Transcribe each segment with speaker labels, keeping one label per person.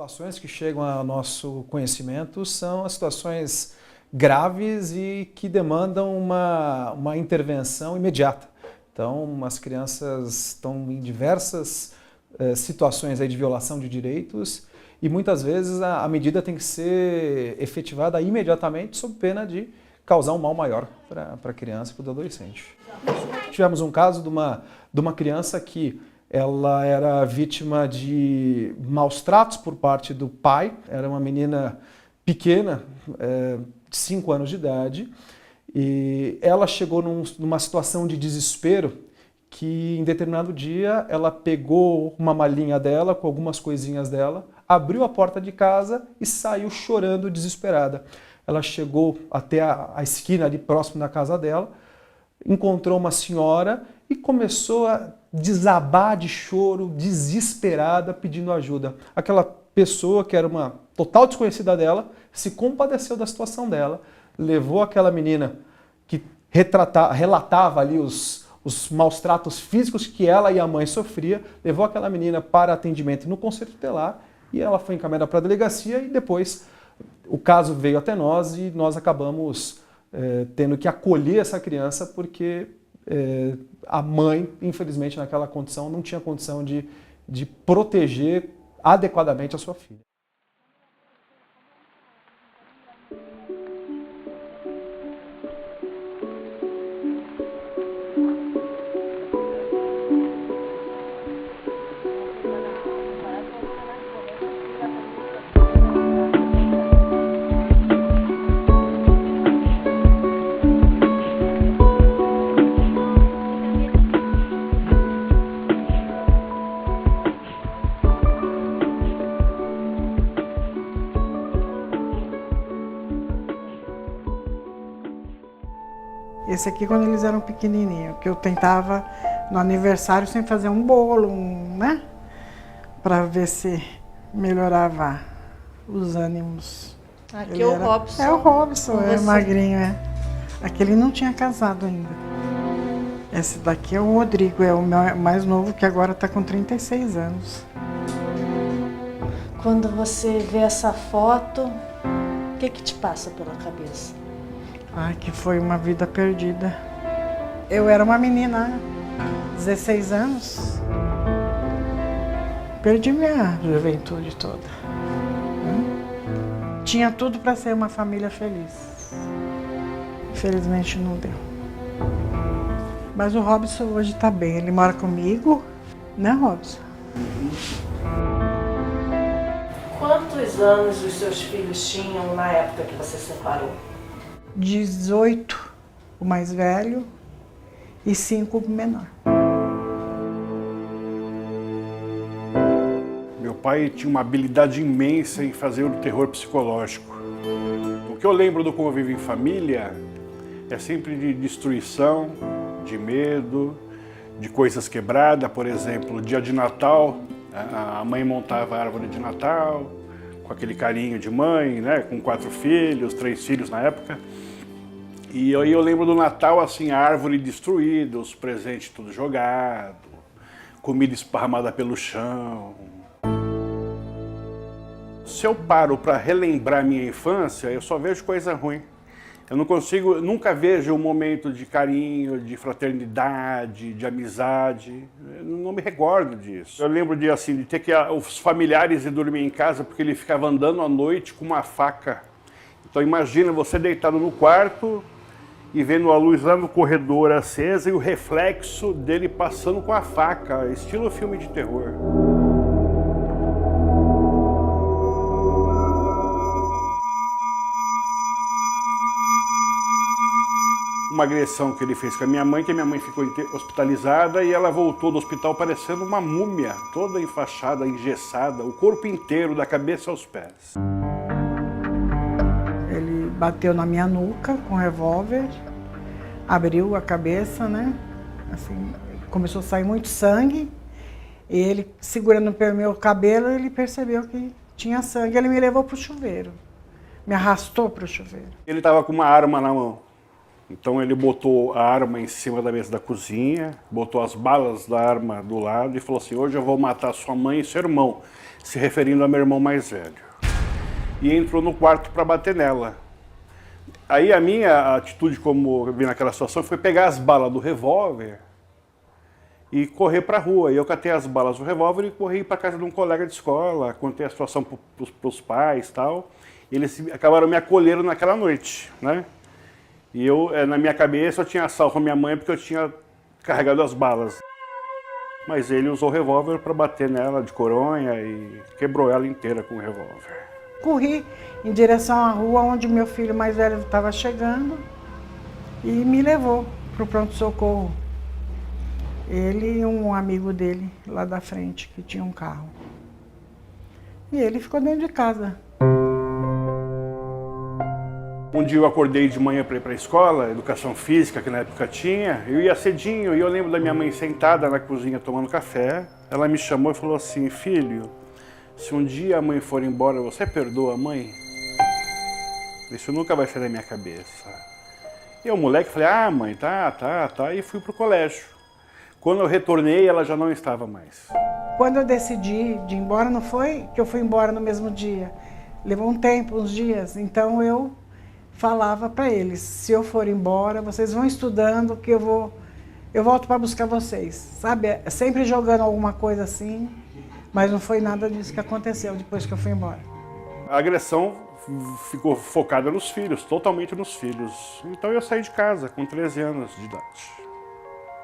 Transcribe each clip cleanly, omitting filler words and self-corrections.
Speaker 1: Situações que chegam ao nosso conhecimento são as situações graves e que demandam uma intervenção imediata. Então, as crianças estão em diversas situações aí de violação de direitos e muitas vezes a medida tem que ser efetivada imediatamente sob pena de causar um mal maior para a criança e para o adolescente. Tivemos um caso de uma criança que ela era vítima de maus tratos por parte do pai, era uma menina pequena, de 5 anos de idade, e ela chegou numa situação de desespero que em determinado dia ela pegou uma malinha dela com algumas coisinhas dela, abriu a porta de casa e saiu chorando desesperada. Ela chegou até a esquina ali próximo da casa dela, encontrou uma senhora e começou a desabar de choro, desesperada, pedindo ajuda. Aquela pessoa, que era uma total desconhecida dela, se compadeceu da situação dela, levou aquela menina que relatava ali os maus tratos físicos que ela e a mãe sofriam, levou aquela menina para atendimento no conselho tutelar e ela foi encaminhada para a delegacia e depois o caso veio até nós e nós acabamos tendo que acolher essa criança porque a mãe, infelizmente, naquela condição, não tinha condição de proteger adequadamente a sua filha.
Speaker 2: Esse aqui quando eles eram pequenininhos, que eu tentava no aniversário sempre fazer um bolo, né? Para ver se melhorava os ânimos.
Speaker 3: Aqui é o Robson.
Speaker 2: É o Robson, é magrinho, é. Aquele não tinha casado ainda. Esse daqui é o Rodrigo, é o mais novo, que agora está com 36 anos.
Speaker 3: Quando você vê essa foto, o que te passa pela cabeça?
Speaker 2: Ai, que foi uma vida perdida. Eu era uma menina, 16 anos. Perdi minha juventude toda. Tinha tudo para ser uma família feliz. Infelizmente não deu. Mas o Robson hoje está bem, ele mora comigo, né, Robson?
Speaker 3: Quantos anos os seus filhos tinham na época que você separou?
Speaker 2: 18, o mais velho, e 5 o menor.
Speaker 4: Meu pai tinha uma habilidade imensa em fazer o terror psicológico. O que eu lembro do Convívio em Família é sempre de destruição, de medo, de coisas quebradas. Por exemplo, dia de Natal, a mãe montava a árvore de Natal, com aquele carinho de mãe, né, com 4 filhos, 3 filhos na época. E aí eu lembro do Natal, assim, a árvore destruída, os presentes tudo jogado, comida esparramada pelo chão. Se eu paro para relembrar minha infância, eu só vejo coisa ruim. Eu não consigo, nunca vejo um momento de carinho, de fraternidade, de amizade. Eu não me recordo disso. Eu lembro de, assim, de ter que os familiares ir dormir em casa porque ele ficava andando à noite com uma faca. Então imagina você deitado no quarto e vendo a luz lá no corredor acesa e o reflexo dele passando com a faca, estilo filme de terror. Uma agressão que ele fez com a minha mãe, que a minha mãe ficou hospitalizada e ela voltou do hospital parecendo uma múmia, toda enfaixada, engessada, o corpo inteiro, da cabeça aos pés.
Speaker 2: Ele bateu na minha nuca com um revólver, abriu a cabeça, né? Assim, começou a sair muito sangue. E ele, segurando o meu cabelo, ele percebeu que tinha sangue. Ele me levou para o chuveiro, me arrastou para o chuveiro.
Speaker 4: Ele estava com uma arma na mão. Então ele botou a arma em cima da mesa da cozinha, botou as balas da arma do lado e falou assim: hoje eu vou matar sua mãe e seu irmão. se referindo ao meu irmão mais velho. E entrou no quarto para bater nela. Aí a minha atitude, como eu vi naquela situação, foi pegar as balas do revólver e correr para a rua. E eu catei as balas do revólver e corri para casa de um colega de escola, contei a situação para os pais e tal. E eles acabaram me acolhendo naquela noite, né? E eu, na minha cabeça, eu tinha salvo a minha mãe porque eu tinha carregado as balas. Mas ele usou o revólver para bater nela de coronha e quebrou ela inteira com o revólver.
Speaker 2: Corri em direção à rua onde meu filho mais velho estava chegando e me levou para o pronto-socorro. Ele e um amigo dele lá da frente, que tinha um carro. E ele ficou dentro de casa.
Speaker 4: Um dia eu acordei de manhã para ir para a escola, educação física, que na época tinha. Eu ia cedinho e eu lembro da minha mãe sentada na cozinha tomando café. Ela me chamou e falou assim: filho, se um dia a mãe for embora, você perdoa a mãe? Isso nunca vai sair da minha cabeça. E eu, moleque, falei: ah, mãe, tá. E fui pro colégio. Quando eu retornei, ela já não estava mais.
Speaker 2: Quando eu decidi de ir embora, não foi que eu fui embora no mesmo dia. Levou um tempo, uns dias. Então eu falava para eles: se eu for embora, vocês vão estudando que eu volto para buscar vocês. Sabe, sempre jogando alguma coisa assim. Mas não foi nada disso que aconteceu depois que eu fui embora.
Speaker 4: A agressão ficou focada nos filhos, totalmente nos filhos. Então eu saí de casa com 13 anos de idade.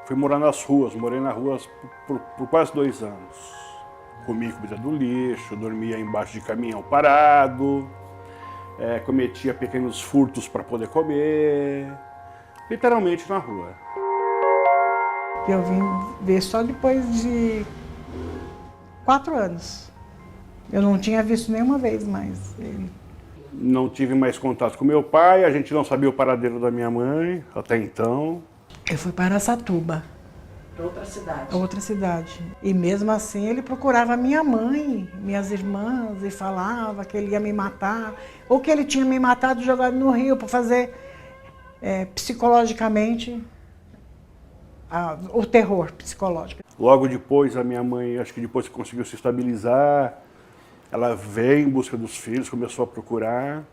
Speaker 4: Fui morar nas ruas, morei nas ruas por quase 2 anos. Comia comida do lixo, dormia embaixo de caminhão parado, cometia pequenos furtos para poder comer, literalmente na rua.
Speaker 2: Eu vim ver só depois de 4 anos. Eu não tinha visto nenhuma vez mais ele.
Speaker 4: Não tive mais contato com meu pai, a gente não sabia o paradeiro da minha mãe até então.
Speaker 2: Eu fui para Araçatuba. Outra cidade. E mesmo assim ele procurava minha mãe, minhas irmãs, e falava que ele ia me matar. Ou que ele tinha me matado e jogado no rio para fazer psicologicamente o terror psicológico.
Speaker 4: Logo depois, a minha mãe, acho que depois que conseguiu se estabilizar, ela veio em busca dos filhos, começou a procurar.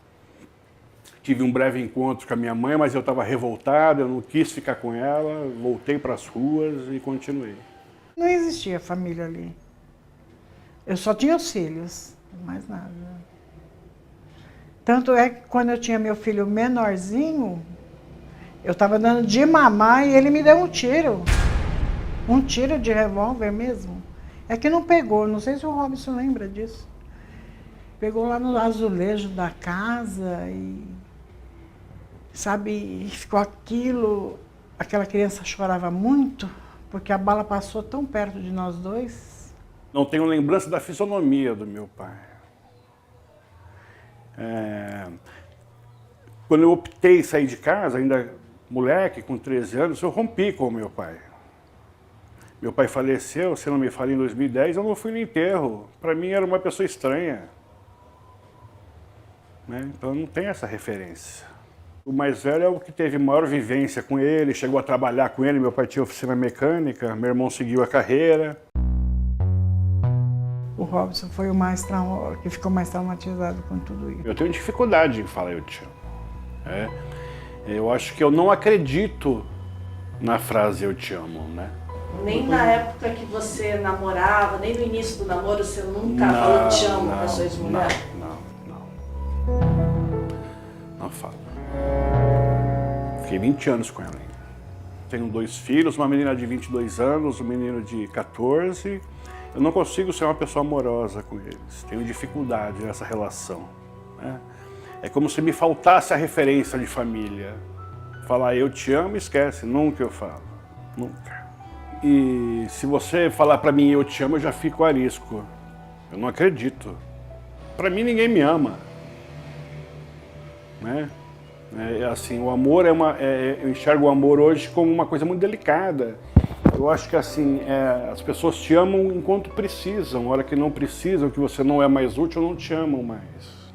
Speaker 4: Tive um breve encontro com a minha mãe, mas eu estava revoltado, eu não quis ficar com ela, voltei para as ruas e continuei.
Speaker 2: Não existia família ali. Eu só tinha os filhos, mais nada. Tanto é que quando eu tinha meu filho menorzinho, eu estava dando de mamar e ele me deu um tiro. Um tiro de revólver mesmo. É que não pegou, não sei se o Robson lembra disso. Pegou lá no azulejo da casa e, sabe, ficou aquilo. Aquela criança chorava muito, porque a bala passou tão perto de nós dois.
Speaker 4: Não tenho lembrança da fisionomia do meu pai. Quando eu optei em sair de casa, ainda moleque, com 13 anos, eu rompi com o meu pai. Meu pai faleceu, se não me falha, em 2010, eu não fui no enterro. Para mim era uma pessoa estranha. Né? Então não tem essa referência. O mais velho é o que teve maior vivência com ele, chegou a trabalhar com ele, meu pai tinha oficina mecânica, meu irmão seguiu a carreira.
Speaker 2: O Robson foi o que ficou mais traumatizado com tudo isso.
Speaker 4: Eu tenho dificuldade em falar eu te amo. Eu acho que eu não acredito na frase eu te amo, né?
Speaker 3: Nem na época que você namorava, nem no início do namoro, você nunca falou te amo para sua ex-mulher?
Speaker 4: Não falo. Fiquei 20 anos com ela ainda. Tenho 2 filhos, uma menina de 22 anos, um menino de 14. Eu não consigo ser uma pessoa amorosa com eles. Tenho dificuldade nessa relação. Né? É como se me faltasse a referência de família. Falar eu te amo, esquece. Nunca eu falo. Nunca. E se você falar pra mim eu te amo, eu já fico arisco. Eu não acredito. Pra mim ninguém me ama. Né? Assim, o amor eu enxergo o amor hoje como uma coisa muito delicada. Eu acho que assim, as pessoas te amam enquanto precisam. Na hora que não precisam, que você não é mais útil, não te amam mais.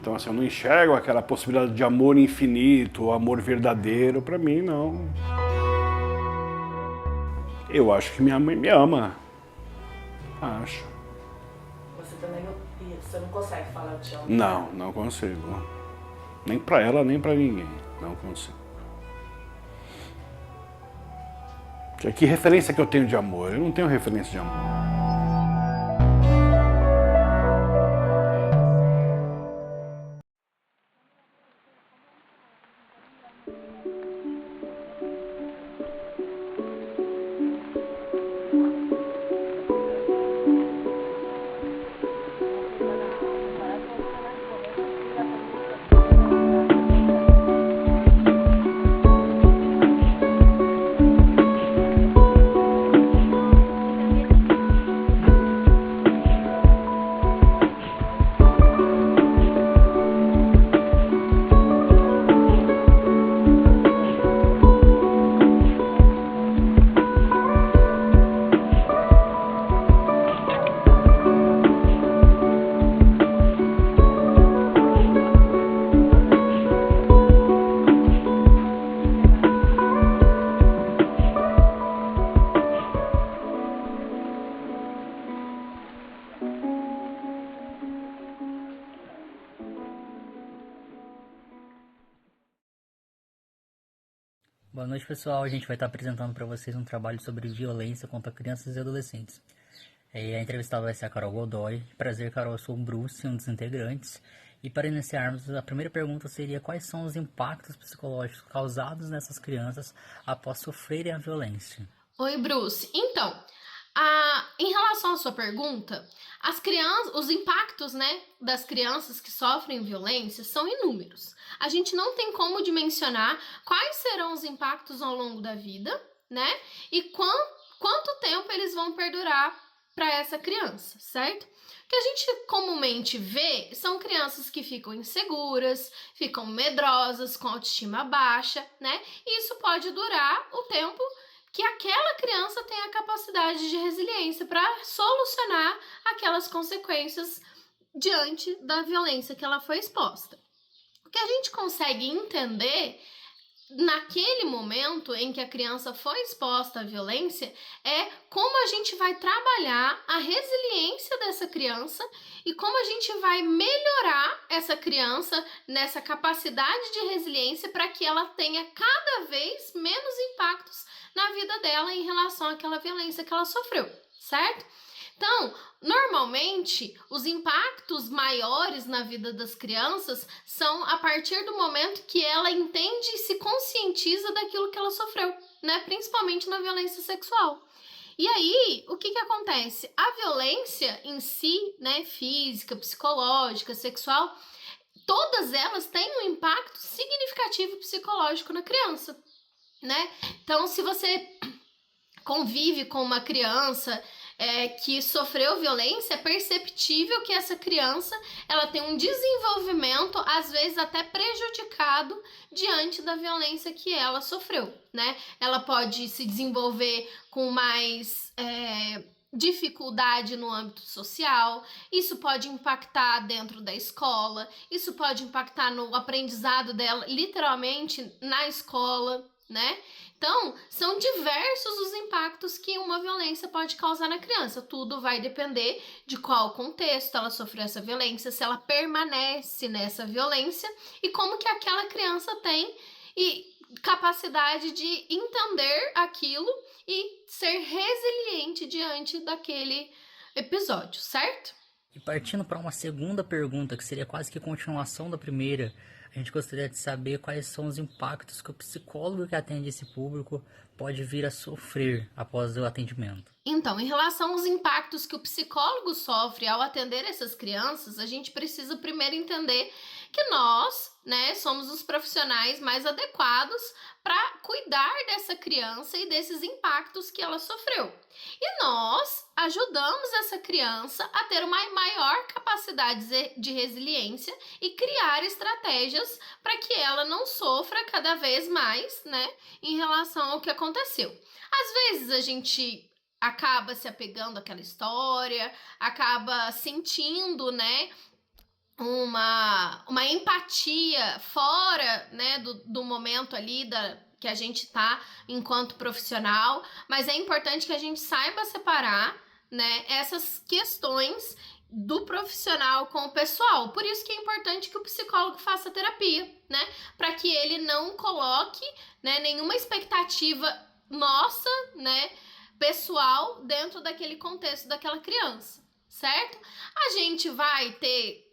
Speaker 4: Então assim, eu não enxergo aquela possibilidade de amor infinito, amor verdadeiro. Pra mim, não. Eu acho que minha mãe me ama. Acho.
Speaker 3: Isso, você não consegue falar eu te amo.
Speaker 4: Não, não consigo. Nem pra ela, nem pra ninguém. Não consigo. Que referência que eu tenho de amor? Eu não tenho referência de amor.
Speaker 5: Boa noite, pessoal. A gente vai estar apresentando para vocês um trabalho sobre violência contra crianças e adolescentes. A entrevistada vai ser a Carol Godoy. Prazer, Carol. Eu sou o Bruce, um dos integrantes. E para iniciarmos, a primeira pergunta seria: quais são os impactos psicológicos causados nessas crianças após sofrerem a violência?
Speaker 6: Oi, Bruce. Então, em relação à sua pergunta, os impactos, né, das crianças que sofrem violência são inúmeros. A gente não tem como dimensionar quais serão os impactos ao longo da vida, né, e quanto tempo eles vão perdurar para essa criança, certo? O que a gente comumente vê são crianças que ficam inseguras, ficam medrosas, com autoestima baixa, né, e isso pode durar o tempo que aquela criança tem a capacidade de resiliência para solucionar aquelas consequências diante da violência que ela foi exposta. O que a gente consegue entender naquele momento em que a criança foi exposta à violência é como a gente vai trabalhar a resiliência dessa criança e como a gente vai melhorar essa criança nessa capacidade de resiliência para que ela tenha cada vez menos impactos na vida dela em relação àquela violência que ela sofreu, certo? Então, normalmente, os impactos maiores na vida das crianças são a partir do momento que ela entende e se conscientiza daquilo que ela sofreu, né? Principalmente na violência sexual. E aí, o que acontece? A violência em si, né, física, psicológica, sexual, todas elas têm um impacto significativo psicológico na criança, né? Então, se você convive com uma criança que sofreu violência, é perceptível que essa criança ela tem um desenvolvimento, às vezes até prejudicado, diante da violência que ela sofreu, né? Ela pode se desenvolver com mais dificuldade no âmbito social, isso pode impactar dentro da escola, isso pode impactar no aprendizado dela, literalmente na escola, né? Então, são diversos os impactos que uma violência pode causar na criança. Tudo vai depender de qual contexto ela sofreu essa violência, se ela permanece nessa violência e como que aquela criança tem capacidade de entender aquilo e ser resiliente diante daquele episódio, certo?
Speaker 5: E partindo para uma segunda pergunta, que seria quase que continuação da primeira, a gente gostaria de saber quais são os impactos que o psicólogo que atende esse público pode vir a sofrer após o atendimento.
Speaker 6: Então, em relação aos impactos que o psicólogo sofre ao atender essas crianças, a gente precisa primeiro entender que nós, né, somos os profissionais mais adequados para cuidar dessa criança e desses impactos que ela sofreu. E nós ajudamos essa criança a ter uma maior capacidade de resiliência e criar estratégias para que ela não sofra cada vez mais, né, em relação ao que aconteceu. Às vezes a gente acaba se apegando àquela história, acaba sentindo, né, uma empatia fora, né, do momento ali que a gente tá enquanto profissional, mas é importante que a gente saiba separar, né, essas questões do profissional com o pessoal. Por isso que é importante que o psicólogo faça terapia, né? Para que ele não coloque, né, nenhuma expectativa nossa, né, pessoal dentro daquele contexto daquela criança, certo? A gente vai ter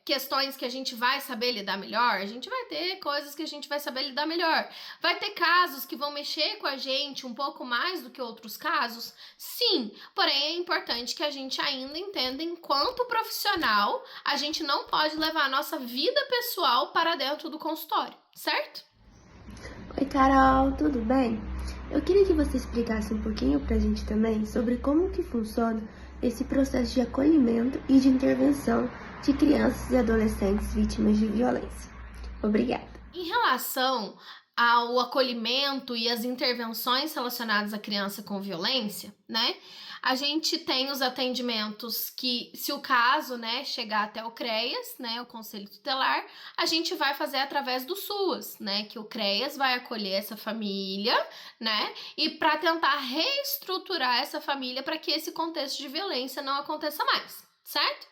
Speaker 6: questões que a gente vai saber lidar melhor, a gente vai ter coisas que a gente vai saber lidar melhor, vai ter casos que vão mexer com a gente um pouco mais do que outros casos, sim, porém é importante que a gente ainda entenda, enquanto profissional, a gente não pode levar a nossa vida pessoal para dentro do consultório, certo?
Speaker 7: Oi, Carol, tudo bem? Eu queria que você explicasse um pouquinho pra gente também sobre como que funciona esse processo de acolhimento e de intervenção de crianças e adolescentes vítimas de violência. Obrigada.
Speaker 6: Em relação ao acolhimento e as intervenções relacionadas à criança com violência, né? A gente tem os atendimentos que, se o caso, né, chegar até o CREAS, né, o Conselho Tutelar, a gente vai fazer através do SUAS, né, que o CREAS vai acolher essa família, né, e para tentar reestruturar essa família para que esse contexto de violência não aconteça mais, certo?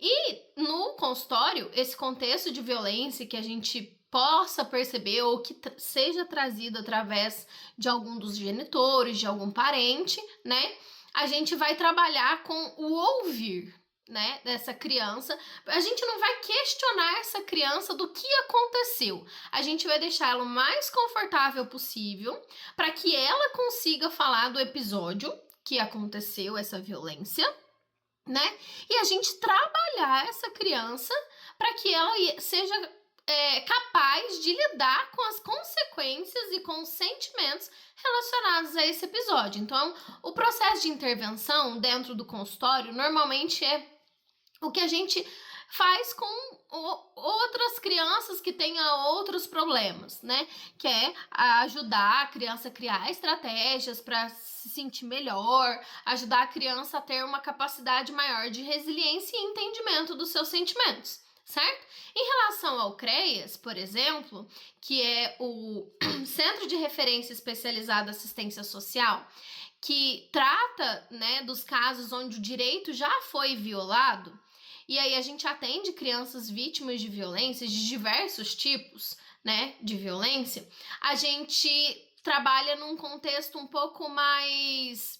Speaker 6: E no consultório, esse contexto de violência que a gente possa perceber ou que seja trazido através de algum dos genitores, de algum parente, né? A gente vai trabalhar com o ouvir, né, dessa criança. A gente não vai questionar essa criança do que aconteceu. A gente vai deixar ela o mais confortável possível para que ela consiga falar do episódio que aconteceu, essa violência, né? E a gente trabalhar essa criança para que ela seja capaz de lidar com as consequências e com os sentimentos relacionados a esse episódio. Então, o processo de intervenção dentro do consultório normalmente é o que a gente faz com outras crianças que tenham outros problemas, né? Que é ajudar a criança a criar estratégias para se sentir melhor, ajudar a criança a ter uma capacidade maior de resiliência e entendimento dos seus sentimentos, certo? Em relação ao CREAS, por exemplo, que é o Centro de Referência Especializado em Assistência Social, que trata, né, dos casos onde o direito já foi violado, e aí a gente atende crianças vítimas de violência, de diversos tipos, né, de violência, a gente trabalha num contexto um pouco mais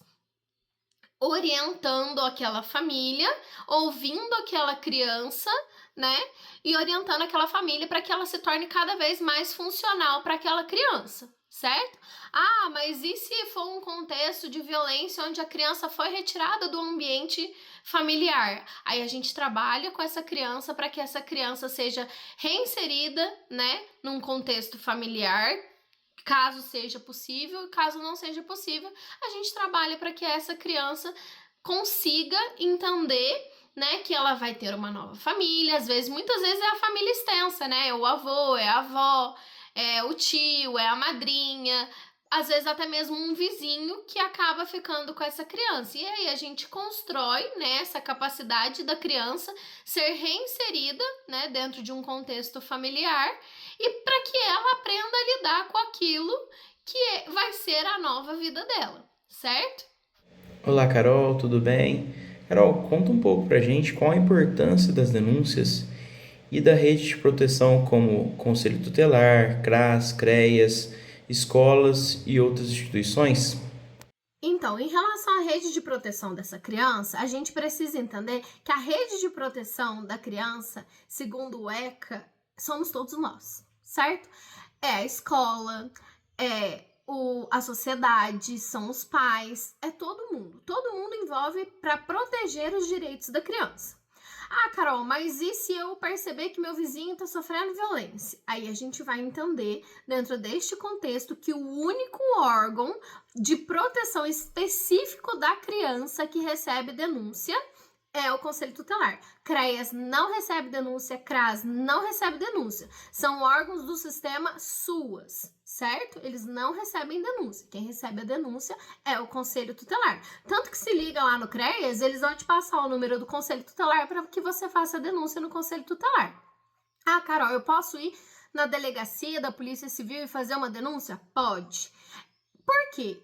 Speaker 6: orientando aquela família, ouvindo aquela criança, né, e orientando aquela família para que ela se torne cada vez mais funcional para aquela criança, certo? Ah, mas e se for um contexto de violência onde a criança foi retirada do ambiente familiar? Aí a gente trabalha com essa criança para que essa criança seja reinserida, né, num contexto familiar, caso seja possível, e caso não seja possível, a gente trabalha para que essa criança consiga entender, né, que ela vai ter uma nova família. Às vezes, muitas vezes é a família extensa, né, é o avô, é a avó, é o tio, é a madrinha, às vezes até mesmo um vizinho que acaba ficando com essa criança. E aí a gente constrói, né, essa capacidade da criança ser reinserida, né, dentro de um contexto familiar, e para que ela aprenda a lidar com aquilo que vai ser a nova vida dela, certo?
Speaker 8: Olá, Carol, tudo bem? Carol, conta um pouco pra gente qual a importância das denúncias e da rede de proteção como Conselho Tutelar, CRAS, CREAS, escolas e outras instituições?
Speaker 6: Então, em relação à rede de proteção dessa criança, a gente precisa entender que a rede de proteção da criança, segundo o ECA, somos todos nós, certo? É a escola, a sociedade, são os pais, é todo mundo. Todo mundo envolve para proteger os direitos da criança. Ah, Carol, mas e se eu perceber que meu vizinho está sofrendo violência? Aí a gente vai entender, dentro deste contexto, que o único órgão de proteção específico da criança que recebe denúncia é o Conselho Tutelar. CREAS não recebe denúncia, CRAS não recebe denúncia. São órgãos do sistema SUAS, certo? Eles não recebem denúncia. Quem recebe a denúncia é o Conselho Tutelar. Tanto que se liga lá no CREAS, eles vão te passar o número do Conselho Tutelar para que você faça a denúncia no Conselho Tutelar. Ah, Carol, eu posso ir na delegacia da Polícia Civil e fazer uma denúncia? Pode. Por quê?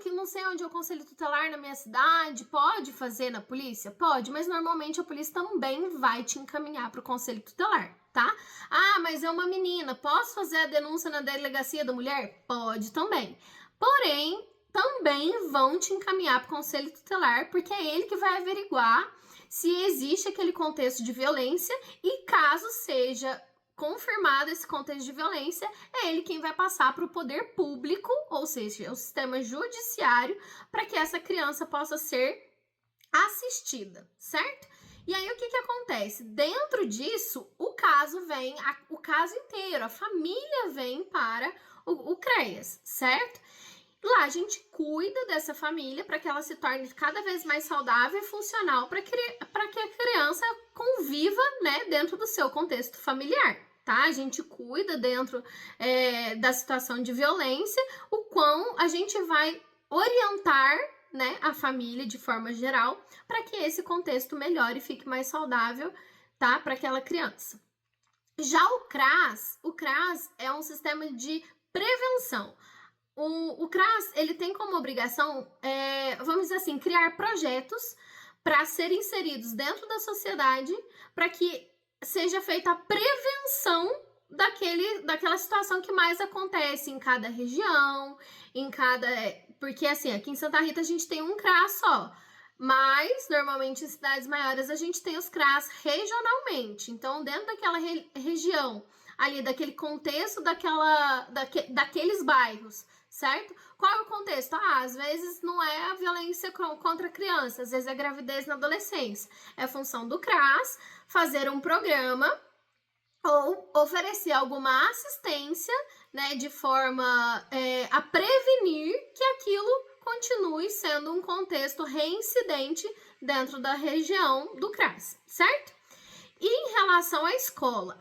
Speaker 6: Eu não sei onde é o conselho tutelar na minha cidade. Pode fazer na polícia? Pode, mas normalmente a polícia também vai te encaminhar para o conselho tutelar, tá? Mas é uma menina, posso fazer a denúncia na delegacia da mulher? Pode também. Porém, também vão te encaminhar para o conselho tutelar, porque é ele que vai averiguar se existe aquele contexto de violência e caso seja confirmado esse contexto de violência, é ele quem vai passar para o poder público, ou seja, o sistema judiciário, para que essa criança possa ser assistida, certo? E aí o que acontece? Dentro disso, o caso vem, o caso inteiro, a família vem para o CREAS, certo? Lá a gente cuida dessa família para que ela se torne cada vez mais saudável e funcional para que a criança conviva, né, dentro do seu contexto familiar. Tá? A gente cuida dentro da situação de violência, o quão a gente vai orientar, né, a família de forma geral para que esse contexto melhore e fique mais saudável, tá, para aquela criança. Já o CRAS é um sistema de prevenção. O CRAS, ele tem como obrigação, vamos dizer assim, criar projetos para serem inseridos dentro da sociedade para que seja feita a prevenção daquela situação que mais acontece em cada região, porque assim, aqui em Santa Rita a gente tem um CRAS só, mas normalmente em cidades maiores a gente tem os CRAS regionalmente. Então, dentro daquela região, ali daquele contexto daqueles bairros, certo? Qual é o contexto? Às vezes não é a violência contra a criança, às vezes é a gravidez na adolescência. É função do CRAS fazer um programa ou oferecer alguma assistência, né, de forma a prevenir que aquilo continue sendo um contexto reincidente dentro da região do CRAS, certo? E em relação à escola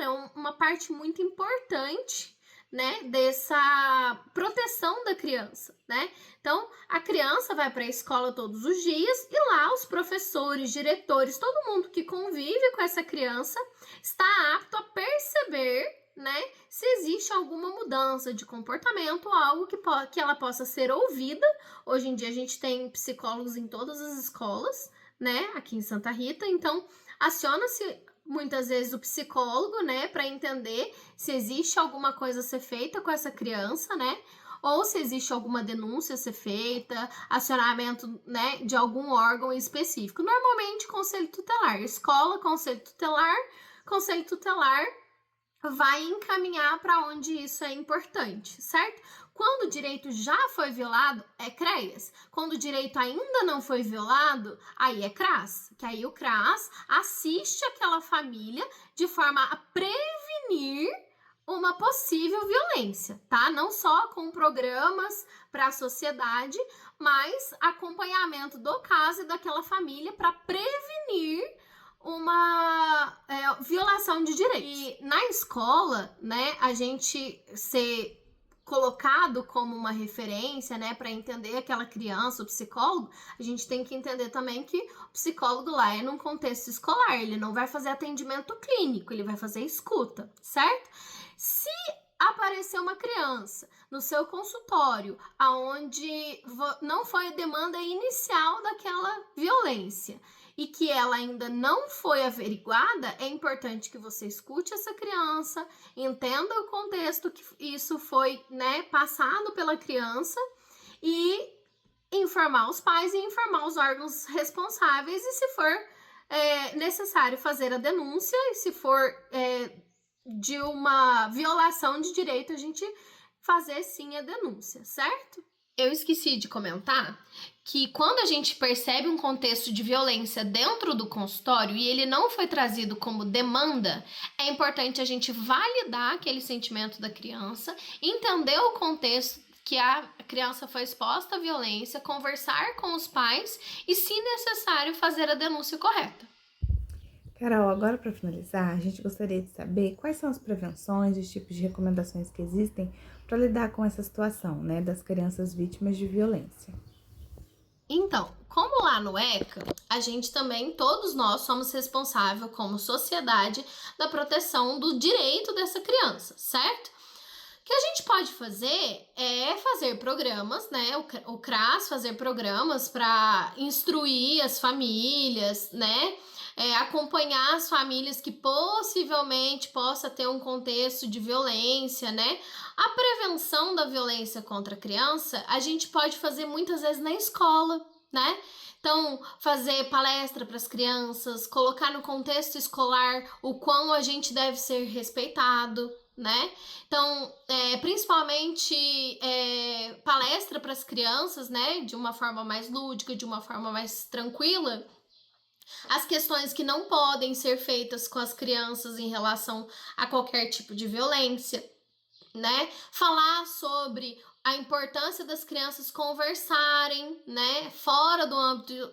Speaker 6: é uma parte muito importante, né, dessa proteção da criança, né? Então, a criança vai para a escola todos os dias e lá os professores, diretores, todo mundo que convive com essa criança está apto a perceber, né, se existe alguma mudança de comportamento, algo que ela possa ser ouvida. Hoje em dia a gente tem psicólogos em todas as escolas, né, aqui em Santa Rita, então aciona-se muitas vezes o psicólogo, né, para entender se existe alguma coisa a ser feita com essa criança, né, ou se existe alguma denúncia a ser feita, acionamento, né, de algum órgão específico. Normalmente, conselho tutelar, escola, conselho tutelar vai encaminhar para onde isso é importante, certo? Quando o direito já foi violado, é CREAS. Quando o direito ainda não foi violado, aí é CRAS. Que aí o CRAS assiste aquela família de forma a prevenir uma possível violência, tá? Não só com programas para a sociedade, mas acompanhamento do caso e daquela família para prevenir uma violação de direitos. E na escola, né, a gente ser colocado como uma referência, né, para entender aquela criança, o psicólogo, a gente tem que entender também que o psicólogo lá é num contexto escolar, ele não vai fazer atendimento clínico, ele vai fazer escuta, certo? Se aparecer uma criança no seu consultório aonde não foi a demanda inicial daquela violência e que ela ainda não foi averiguada, é importante que você escute essa criança, entenda o contexto que isso foi, né, passado pela criança e informar os pais e informar os órgãos responsáveis e se for necessário fazer a denúncia e se for de uma violação de direito, a gente fazer sim a denúncia, certo? Eu esqueci de comentar que quando a gente percebe um contexto de violência dentro do consultório e ele não foi trazido como demanda, é importante a gente validar aquele sentimento da criança, entender o contexto que a criança foi exposta à violência, conversar com os pais e, se necessário, fazer a denúncia correta.
Speaker 9: Carol, agora para finalizar, a gente gostaria de saber quais são as prevenções e os tipos de recomendações que existem para lidar com essa situação, né, das crianças vítimas de violência.
Speaker 6: Então, como lá no ECA, a gente também, todos nós somos responsáveis como sociedade da proteção do direito dessa criança, certo? que a gente pode fazer é fazer programas, né? O CRAS fazer programas para instruir as famílias, né? Acompanhar as famílias que possivelmente possa ter um contexto de violência, né? A prevenção da violência contra a criança, a gente pode fazer muitas vezes na escola, né? Então, fazer palestra para as crianças, colocar no contexto escolar o quão a gente deve ser respeitado, né? Então, principalmente palestra para as crianças, né? De uma forma mais lúdica, de uma forma mais tranquila. As questões que não podem ser feitas com as crianças em relação a qualquer tipo de violência, né? Falar sobre a importância das crianças conversarem, né? Fora do âmbito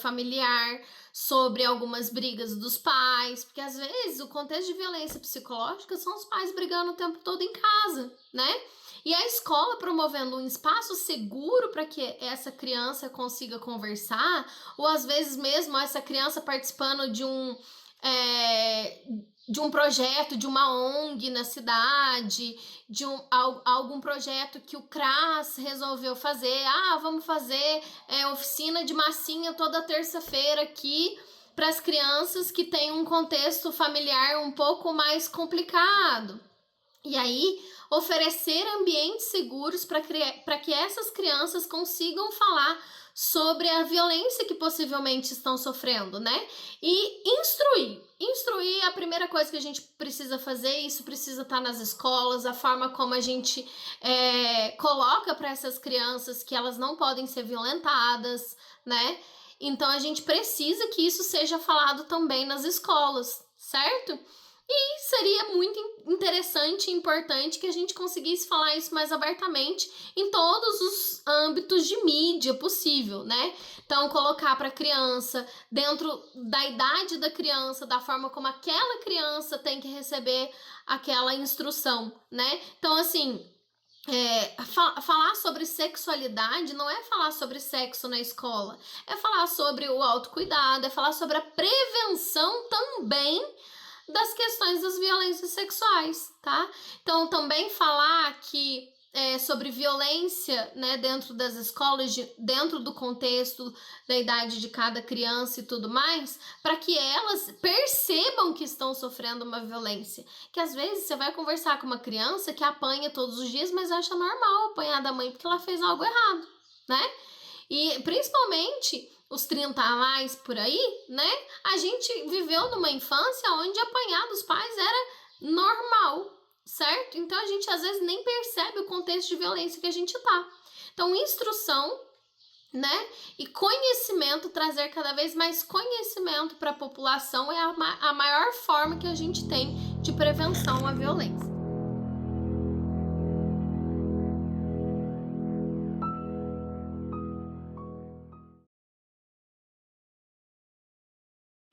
Speaker 6: familiar, sobre algumas brigas dos pais, porque às vezes o contexto de violência psicológica são os pais brigando o tempo todo em casa, né? E a escola promovendo um espaço seguro para que essa criança consiga conversar, ou às vezes mesmo essa criança participando de um projeto, de uma ONG na cidade, de algum projeto que o CRAS resolveu fazer. Vamos fazer oficina de massinha toda terça-feira aqui para as crianças que têm um contexto familiar um pouco mais complicado. E aí, oferecer ambientes seguros para que essas crianças consigam falar sobre a violência que possivelmente estão sofrendo, né? E instruir a primeira coisa que a gente precisa fazer, isso precisa estar nas escolas, a forma como a gente coloca para essas crianças que elas não podem ser violentadas, né? Então, a gente precisa que isso seja falado também nas escolas, certo? E seria muito interessante e importante que a gente conseguisse falar isso mais abertamente em todos os âmbitos de mídia possível, né? Então, colocar para a criança, dentro da idade da criança, da forma como aquela criança tem que receber aquela instrução, né? Então, assim, falar sobre sexualidade não é falar sobre sexo na escola, é falar sobre o autocuidado, é falar sobre a prevenção também das questões das violências sexuais, tá? Então, também falar que sobre violência, né, dentro das escolas, dentro do contexto da idade de cada criança e tudo mais, para que elas percebam que estão sofrendo uma violência. Que às vezes você vai conversar com uma criança que apanha todos os dias, mas acha normal apanhar da mãe porque ela fez algo errado, né? E principalmente os 30 a mais por aí, né? A gente viveu numa infância onde apanhar dos pais era normal, certo? Então a gente às vezes nem percebe o contexto de violência que a gente tá. Então, instrução, né? E conhecimento, trazer cada vez mais conhecimento para a população é a maior forma que a gente tem de prevenção à violência.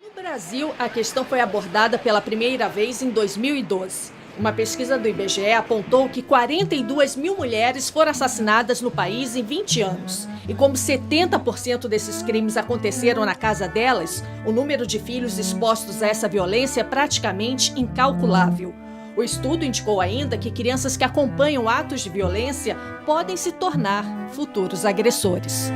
Speaker 10: No Brasil, a questão foi abordada pela primeira vez em 2012. Uma pesquisa do IBGE apontou que 42 mil mulheres foram assassinadas no país em 20 anos. E como 70% desses crimes aconteceram na casa delas, o número de filhos expostos a essa violência é praticamente incalculável. O estudo indicou ainda que crianças que acompanham atos de violência podem se tornar futuros agressores.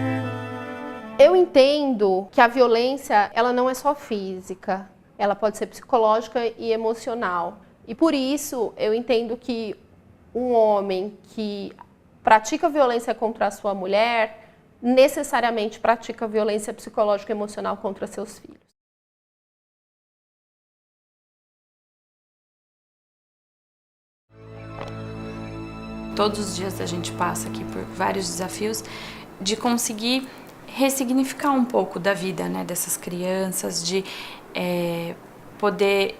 Speaker 6: Eu entendo que a violência, ela não é só física, ela pode ser psicológica e emocional. E por isso, eu entendo que um homem que pratica violência contra a sua mulher, necessariamente pratica violência psicológica e emocional contra seus filhos.
Speaker 11: Todos os dias a gente passa aqui por vários desafios de conseguir ressignificar um pouco da vida, né, dessas crianças, de poder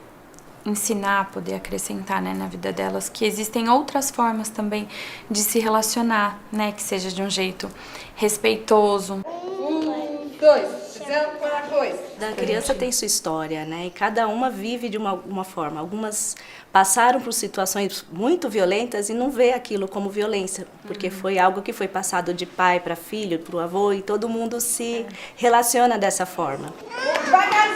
Speaker 11: ensinar, poder acrescentar, né, na vida delas que existem outras formas também de se relacionar, né, que seja de um jeito respeitoso.
Speaker 12: 1, 2, fizemos uma coisa. A criança tem sua história, né, e cada uma vive de uma forma. Algumas passaram por situações muito violentas e não vê aquilo como violência, porque foi algo que foi passado de pai para filho, para o avô, e todo mundo se relaciona dessa forma. Devagarzinho.